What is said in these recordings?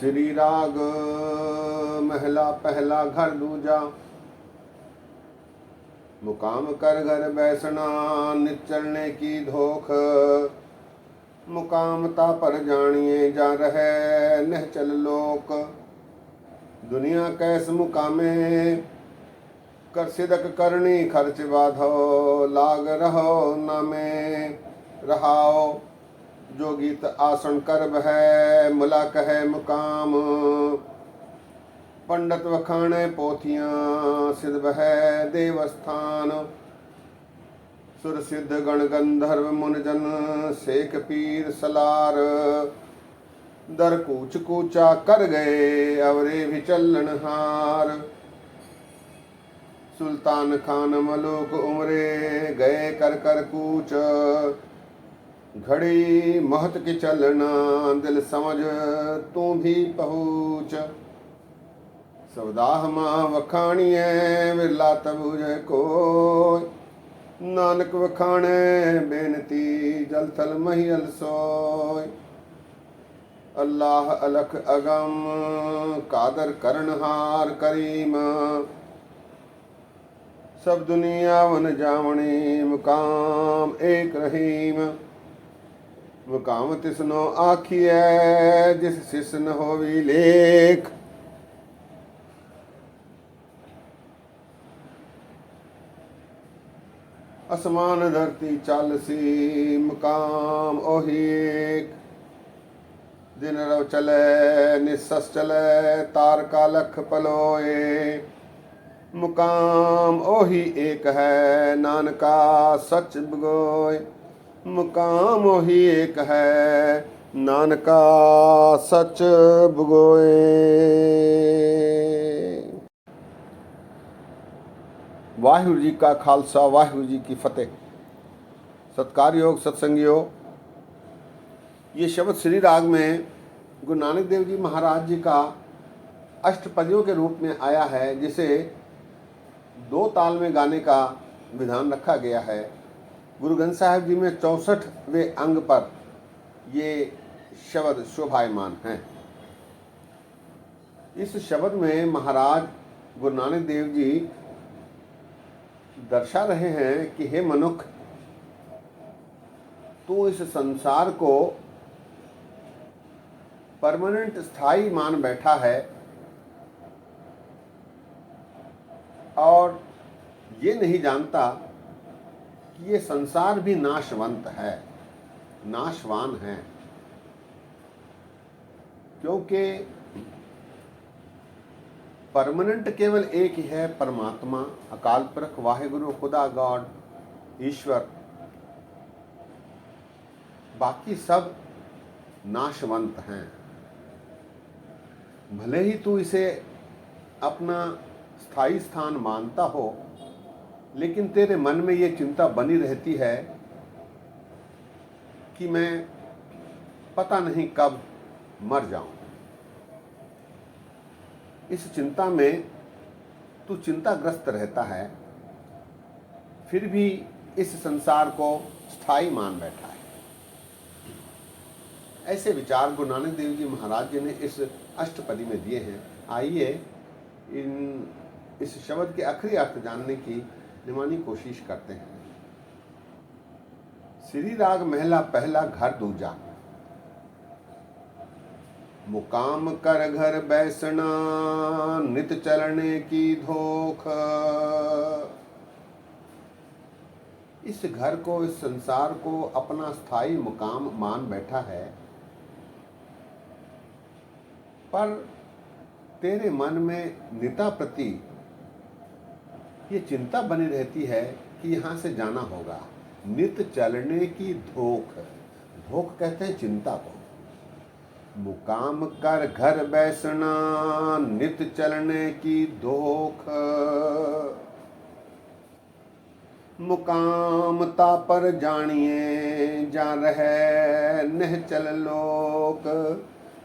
श्री राग महला पहला घर दूजा। मुकाम कर घर बैसना नित चलने की धोख। मुकामता पर जानिए जा रहे नह चल लोक। दुनिया कैस मुकामे कर सिदक करनी खर्च बाधो। लाग रहो नामे रहाओ जो गीत आसन करब है मुला कहे मुकाम। पंडित वखाणे पोथियां सिद्ध है देवस्थान। सुर सिद्ध गण गंधर्व मुनजन सेक पीर सलार। दर कूच कूचा कर गए अवरे भी चलन हार। सुल्तान खान मलूक उमरे गए कर कर कूच। घड़ी महत के चलना दिल समझ तू भी पहुँच। सवदाह माँ वखाणिए विरला तबुझ को। नानक वखाणे बेनती जल थल महियल सोय। अल्लाह अलख अगम कादर करनहार करीम। सब दुनिया वन जावणी मुकाम एक रहीम। मुकाम तिसनो आखिए जिस सिस न होवी लेख। असमान धरती चालसी मुकाम ओही एक। दिन रव चले निसस चले तार का लख पलोए। मुकाम ओही एक है नानका सच बगोय। मुकाम ओही एक है नानका सच बगोए। वाहिगुरु जी का खालसा वाहिगुरु जी की फतेह। सत्कारयोग सत्संगियों, ये शब्द श्री राग में गुरु नानक देव जी महाराज जी का अष्टपदियों के रूप में आया है, जिसे दो ताल में गाने का विधान रखा गया है। गुरु ग्रंथ साहिब जी में 64वें अंग पर ये शब्द शोभायमान हैं। इस शब्द में महाराज गुरु नानक देव जी दर्शा रहे हैं कि हे मनुष्य, तू इस संसार को परमानेंट स्थायी मान बैठा है और ये नहीं जानता कि ये संसार भी नाशवंत है, नाशवान है। क्योंकि परमानेंट केवल एक ही है, परमात्मा अकाल पुरख वाहिगुरु खुदा गॉड ईश्वर। बाकी सब नाशवंत हैं। भले ही तू इसे अपना स्थायी स्थान मानता हो, लेकिन तेरे मन में ये चिंता बनी रहती है कि मैं पता नहीं कब मर जाऊं। इस चिंता में तू चिंताग्रस्त रहता है, फिर भी इस संसार को स्थायी मान बैठा है। ऐसे विचार गुरु नानक देव जी महाराज जी ने इस अष्टपदी में दिए हैं। आइए इस शब्द के आखिरी अर्थ जानने की निमानी कोशिश करते हैं। श्री राग महला पहला घर दूजा। मुकाम कर घर बैसना नित चलने की धोख। इस घर को, इस संसार को अपना स्थायी मुकाम मान बैठा है, पर तेरे मन में निता प्रति ये चिंता बनी रहती है कि यहाँ से जाना होगा। नित चलने की धोख, धोख कहते हैं चिंता को। मुकाम कर घर बैसना नित चलने की धोख। मुकामता पर जानिए जा रहे नह चल लोक।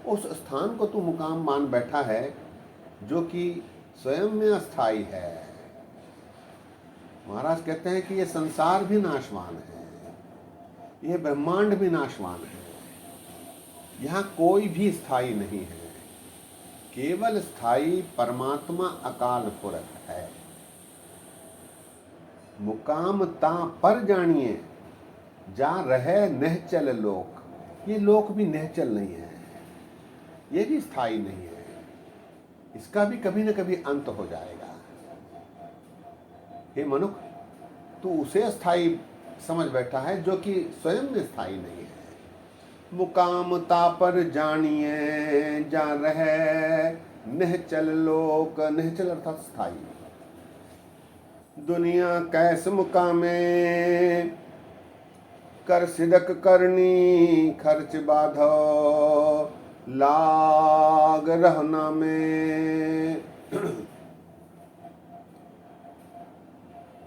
उस स्थान को तू मुकाम मान बैठा है जो कि स्वयं में अस्थाई है। महाराज कहते हैं कि ये संसार भी नाशवान है, यह ब्रह्मांड भी नाशवान है, यहाँ कोई भी स्थायी नहीं है। केवल स्थाई परमात्मा अकाल पुरख है। मुकाम ता पर जानिए, जा रहे निहचल लोक। ये लोक भी निहचल नहीं है, ये भी स्थाई नहीं है, इसका भी कभी न कभी अंत हो जाएगा। हे मनुष्य, तू उसे स्थाई समझ बैठा है जो कि स्वयं में स्थाई नहीं है। मुकाम ता पर जानिए, जा रहे निहचल लोक। निहचल अर्थात स्थाई। दुनिया कैस मुकामे, कर सिदक करनी खर्च बाधो। लाग रहना में।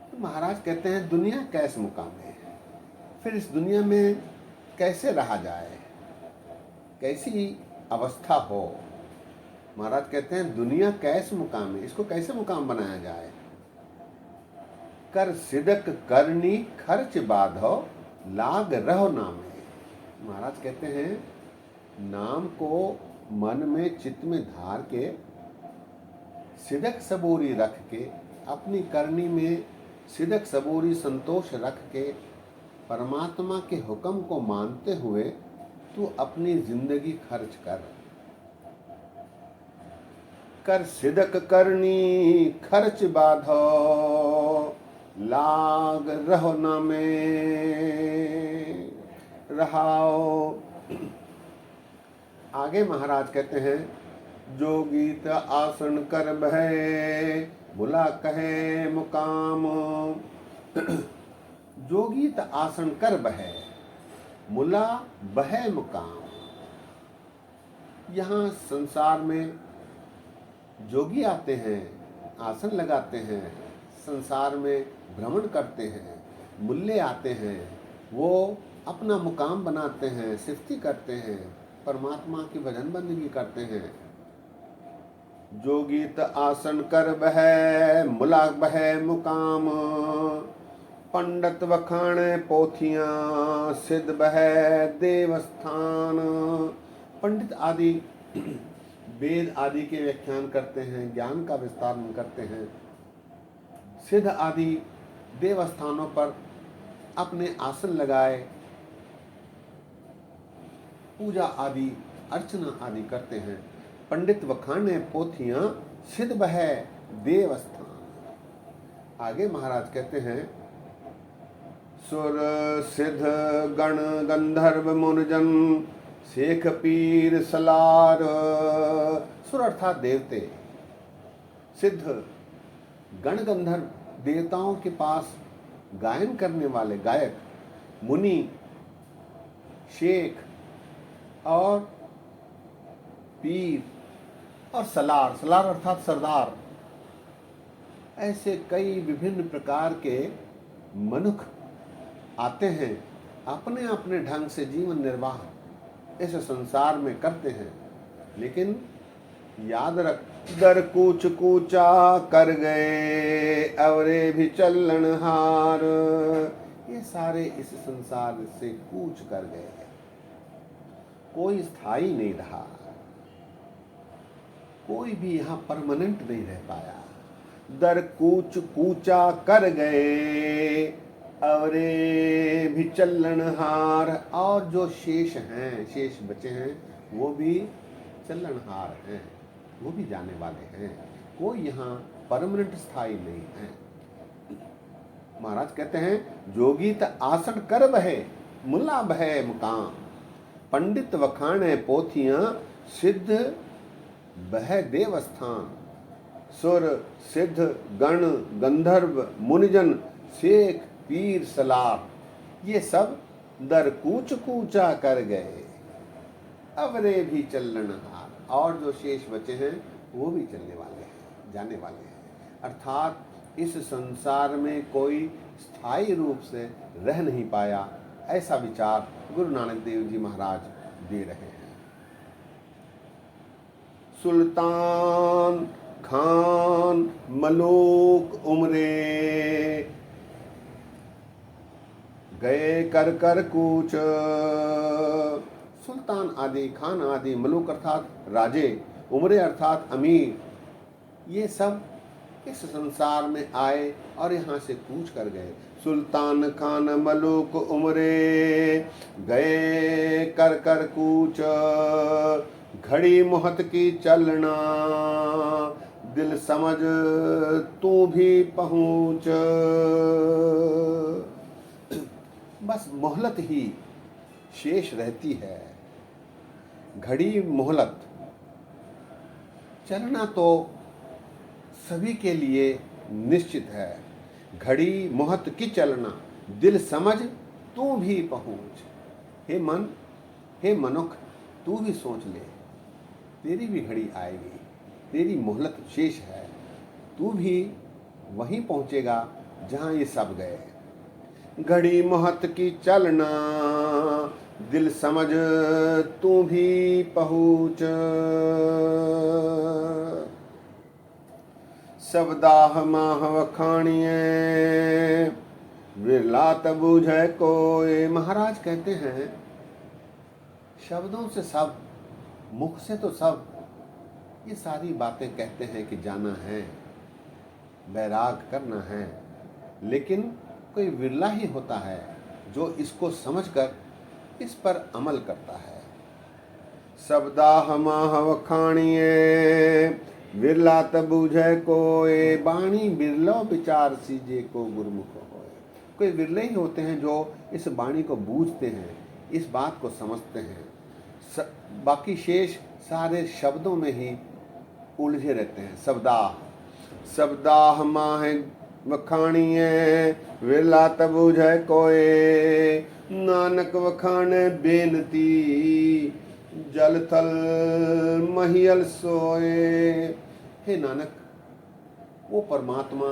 तो महाराज कहते हैं दुनिया कैस मुकामे, फिर इस दुनिया में कैसे रहा जाए, कैसी अवस्था हो। महाराज कहते हैं दुनिया कैस मुकाम है, इसको कैसे मुकाम बनाया जाए। कर सिदक करनी खर्च बाधो, लाग रहो नामे। महाराज कहते हैं नाम को मन में चित्त में धार के, सिदक सबूरी रख के, अपनी करनी में सिदक सबूरी संतोष रख के, परमात्मा के हुक्म को मानते हुए तू अपनी जिंदगी खर्च कर। कर सिदक करनी खर्च बाधो, लाग रहो न में रहाओ। आगे महाराज कहते हैं जो गीत आसन कर बहे, बुला कहे मुकाम। जोगीत आसन कर बहे, मुला बहे मुकाम। यहाँ संसार में जोगी आते हैं, आसन लगाते हैं, संसार में भ्रमण करते हैं, मुल्ले आते हैं, वो अपना मुकाम बनाते हैं, सिफ्ती करते हैं, परमात्मा की भजन बंदगी करते हैं। जोगीत आसन कर बहे, मुला बहे मुकाम। पंडित वखाणे पोथियां, सिद्ध बहे देवस्थान। पंडित आदि वेद आदि के व्याख्यान करते हैं, ज्ञान का विस्तार करते हैं। सिद्ध आदि देवस्थानों पर अपने आसन लगाए, पूजा आदि अर्चना आदि करते हैं। पंडित वखाणे पोथियां, सिद्ध बहे देवस्थान। आगे महाराज कहते हैं सुर सिद्ध गण गंधर्व मुनिजन, शेख पीर सलार। सुर अर्थात देवते, सिद्ध गण गंधर्व देवताओं के पास गायन करने वाले गायक, मुनि, शेख और पीर और सलार। सलार अर्थात सरदार। ऐसे कई विभिन्न प्रकार के मनुष्य आते हैं, अपने अपने ढंग से जीवन निर्वाह इस संसार में करते हैं। लेकिन याद रख, दर कूच कूचा कर गए, अवरे भी चलन हार। ये सारे इस संसार से कूच कर गए, कोई स्थायी नहीं रहा, कोई भी यहाँ परमानेंट नहीं रह पाया। दर कूच कूचा कर गए, अवरे भी चलन हार। और जो शेष हैं, शेष बचे हैं, वो भी चलनहार हैं, वो भी जाने वाले हैं। कोई यहाँ परमानेंट स्थायी नहीं है। महाराज कहते हैं जोगीत आसन कर बहे, मुला बहे मुकाम। पंडित वखाणे पोथियां, सिद्ध बह देवस्थान। सुर सिद्ध गण गंधर्व मुनिजन, शेख पीर सलार। ये सब दर कूच कूचा कर गए, अवरे भी चलन हार। और जो शेष बचे हैं वो भी चलने वाले हैं, जाने वाले हैं। अर्थात इस संसार में कोई स्थायी रूप से रह नहीं पाया, ऐसा विचार गुरु नानक देव जी महाराज दे रहे हैं। सुल्तान खान मलूक उमरे, गए कर कर कूच। सुल्तान आदि, खान आदि, मलूक अर्थात राजे, उमरे अर्थात अमीर, ये सब इस संसार में आए और यहाँ से कूच कर गए। सुल्तान खान मलूक उमरे गए कर कर कूच, घड़ी मोहत की चलना दिल समझ तू भी पहुँच। बस मोहलत ही शेष रहती है, घड़ी मोहलत। चलना तो सभी के लिए निश्चित है, घड़ी मोहत की चलना दिल समझ तू भी पहुँच। हे मन, हे मनुख, तू भी सोच ले, तेरी भी घड़ी आएगी, तेरी मोहलत शेष है, तू भी वहीं पहुँचेगा जहाँ ये सब गए। घड़ी मोहत की चलना दिल समझ तू भी पहुँच। सब दाह माह वखाणिए विरला तब बूझे कोई। महाराज कहते हैं शब्दों से सब, मुख से तो सब ये सारी बातें कहते हैं कि जाना है, बैराग करना है, लेकिन कोई विरला ही होता है जो इसको समझकर इस पर अमल करता है। सब दाह माह वखाणिए विरला तब बूझे कोय, बाणी बिरलो विचार सीजे को गुरमुख होए। कोई विरले ही होते हैं जो इस बाणी को बूझते हैं, इस बात को समझते हैं। बाकी शेष सारे शब्दों में ही उलझे रहते हैं। शब्दाह माह वखाणिए विरला तब बूझे कोय, नानक वखाण बेनती जल थल महियल सोए। हे नानक, वो परमात्मा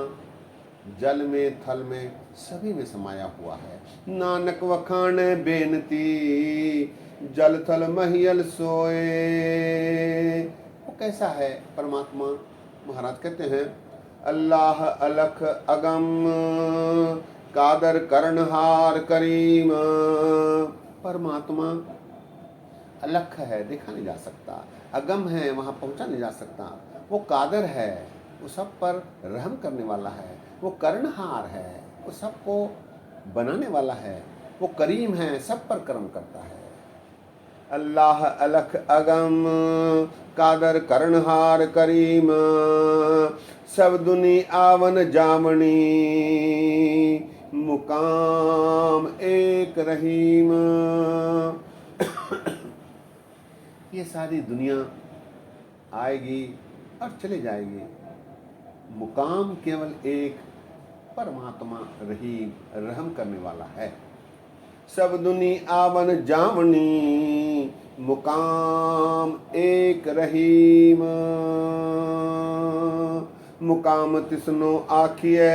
जल में, थल में, सभी में समाया हुआ है। नानक वखाण बेनती जल थल महियल सोए। वो कैसा है परमात्मा? महाराज कहते हैं अल्लाह अलख अगम कादर करणहार करीम। परमात्मा अलख है, देखा नहीं जा सकता, अगम है, वहाँ पहुँचा नहीं जा सकता। वो कादर है, वो सब पर रहम करने वाला है। वो कर्णहार है, वो सबको बनाने वाला है। वो करीम है, सब पर कर्म करता है। अल्लाह अलख अगम कादर कर्णहार करीम, सब दुनी आवन जामणी मुकाम एक रहीम। ये सारी दुनिया आएगी और चली जाएगी, मुकाम केवल एक परमात्मा रहीम, रहम करने वाला है। सब दुनी आवन जामनी मुकाम एक रहीम, मुकाम तिसनो आखिए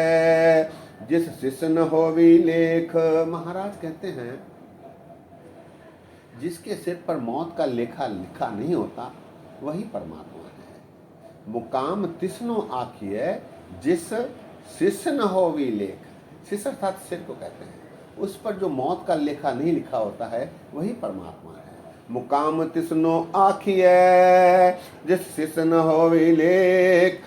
जिस सिसन होवी लेख। महाराज कहते हैं जिसके सिर पर मौत का लेखा लिखा नहीं होता वही परमात्मा है। मुकाम तिसनो आखिए जिस शिष्य न हो भी लेख। शिष्य अर्थात सिर को कहते हैं, उस पर जो मौत का लेखा नहीं लिखा होता है वही परमात्मा है। मुकाम तिसनो आखिए जिस शिष्य न हो भी लेख,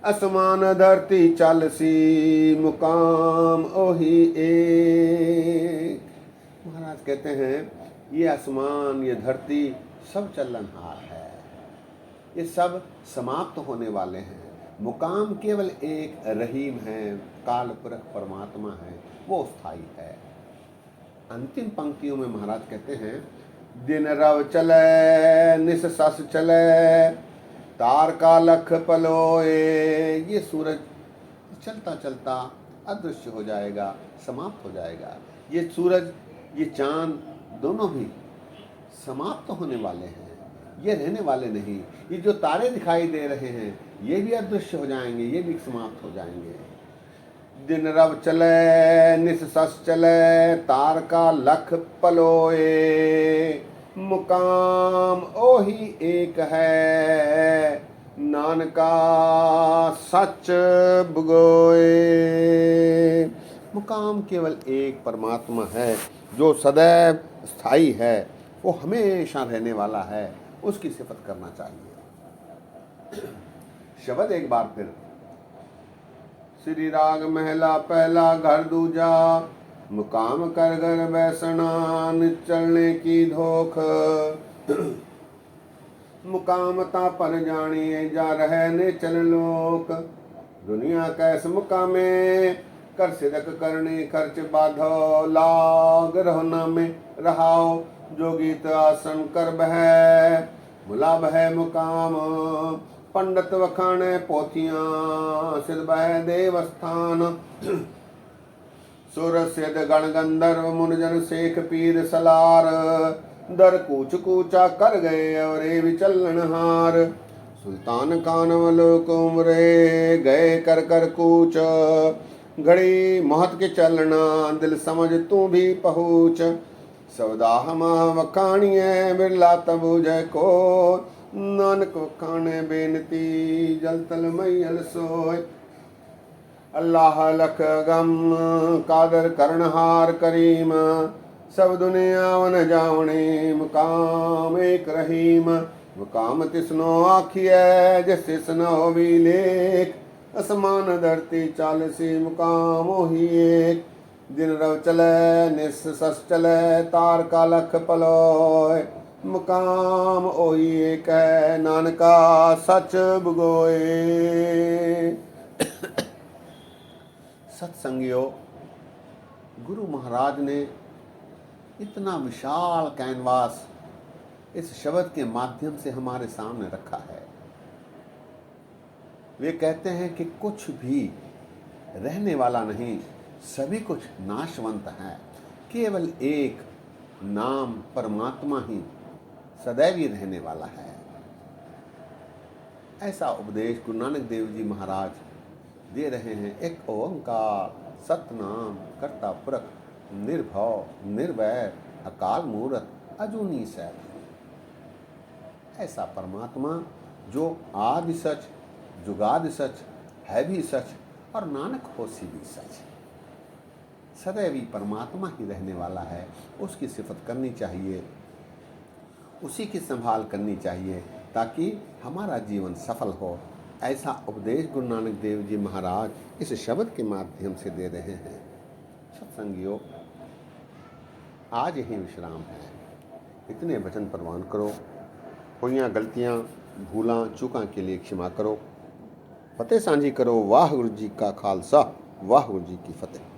असमान धरती चालसी मुकाम ओही एक। महाराज कहते हैं ये आसमान, ये धरती सब चलनहार है, ये सब समाप्त होने वाले हैं। मुकाम केवल एक रहीम है, काल पुरख परमात्मा है, वो स्थायी है। अंतिम पंक्तियों में महाराज कहते हैं दिन रव चले निस सस चले तार का लख पलोए। ये सूरज चलता चलता अदृश्य हो जाएगा, समाप्त हो जाएगा। ये सूरज, ये चांद दोनों भी समाप्त होने वाले हैं, ये रहने वाले नहीं। ये जो तारे दिखाई दे रहे हैं ये भी अदृश्य हो जाएंगे, ये भी समाप्त हो जाएंगे। दिन रव चले निस सस चले तार का लख पलोए, मुकाम ओही एक है नानका सच बुगोए। मुकाम केवल एक परमात्मा है जो सदैव स्थायी है, वो हमेशा रहने वाला है, उसकी सिफत करना चाहिए। शब्द एक बार फिर। श्री राग महला पहला घर दूजा, मुकाम कर घर बैसना चलने की धोख। मुकामता पर जानिए जा रहे ने चल लोक, दुनिया कैस मुकामे कर सिदक करने खर्च बाधो। लाग रहो में रहाओ जो गीत आसन कर बह, मुला बह मुकाम पंडित वखाने पोथियां सिद्ध बह देवस्थान। सुर सिद्ध गण गंधर्व मुनजन शेख पीर सलार, दर कूच कूचा कर गए और विचलन हार। सुल्तान कानवलोक उमरे गए कर कर कूच, घड़ी महत के चलना दिल समझ तू भी पहुँच। सवदाह माँ वखाणिए बिरला तबु जय को, नानक वखाणे बेनती जल तल मैयल सोय। अल्लाह लख गम कादर करनहार करीम, सब दुनिया वन जावणे मुकाम एक रहीम। मुकाम तिसनो आखिए जैसे सनो भी लेख, असमान धरती चालसी मुकाम ही एक। दिन रव चले निस सस चले तार का लख पलोय, मुकाम ओही एक है नानका सच बुगोए। सत्संगियों, गुरु महाराज ने इतना विशाल कैनवास इस शब्द के माध्यम से हमारे सामने रखा है। वे कहते हैं कि कुछ भी रहने वाला नहीं, सभी कुछ नाशवंत है। केवल एक नाम परमात्मा ही सदैव ही रहने वाला है। ऐसा उपदेश गुरु नानक देव जी महाराज दे रहे हैं। एक ओंकार सतनाम कर्ता पुरख निर्भव निर्वैर अकाल मूर्त अजूनी सैल। ऐसा परमात्मा जो आदि सच जुगादि सच है भी सच और नानक होसी भी सच, सदैव ही परमात्मा ही रहने वाला है। उसकी सिफत करनी चाहिए, उसी की संभाल करनी चाहिए ताकि हमारा जीवन सफल हो। ऐसा उपदेश गुरु नानक देव जी महाराज इस शब्द के माध्यम से दे रहे हैं। सत्संगियों, आज यही विश्राम है। इतने वचन प्रवान करो, हुईयां गलतियां भूलां चूकां के लिए क्षमा करो। फतेह सांझी करो। वाहिगुरु जी का खालसा, वाहिगुरु जी की फतेह।